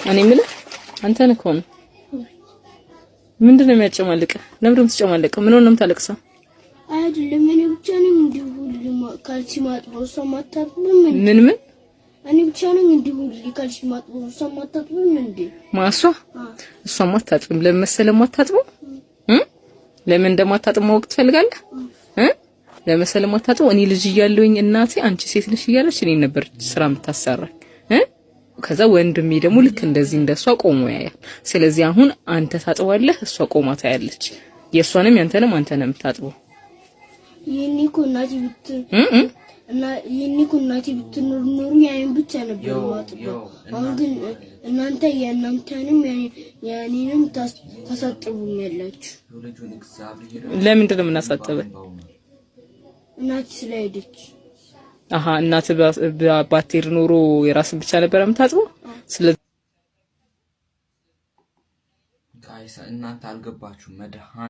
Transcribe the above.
እኔ የምልህ አንተን እኮ ነው። ምንድነው የሚያጨማልቅ? ለምን ትጨማለቅ? ምን ሆነም ታለቅሰው? አይደለም እኔ ብቻ ነኝ እንዲሁ ሁሉ ካልሲ ማጥበው ሰው ማታጥብም እንዴ? ምን እኔ ብቻ ነኝ እንዲሁ ሁሉ ካልሲ ማጥበው ሰው ማታጥብም እንዴ? ማሷ እሷ ማታጥብም። ለምን መሰለህ ማታጥበው? ለምን እንደማታጥብ ማወቅ ትፈልጋለህ? ለምን ማታጥበው? እኔ ልጅ እያለሁኝ እናቴ አንቺ ሴት ልጅ እያለች እኔ ነበር ስራ የምታሰራኝ። ከዛ ወንድሜ ደግሞ ልክ እንደዚህ እንደሷ ቆሞ ያያል። ስለዚህ አሁን አንተ ታጥባለህ፣ እሷ ቆማ ታያለች። የሷንም ያንተንም አንተ ነው የምታጥበው። የኔ እኮ እናቴ ብትኖር ኖሩ ያኔን ብቻ ነበር ማጥበው። አሁን ግን እናንተ የእናንተንም ያኔንም ታሳጥቡኛላችሁ። ለምንድን ነው የምናሳጥበው? እናቴ ስለሄደች። እናት ባትሄድ ኖሮ የራስን ብቻ ነበር የምታጥበው። ስለዚህ ጋይስ እናንተ አልገባችሁም።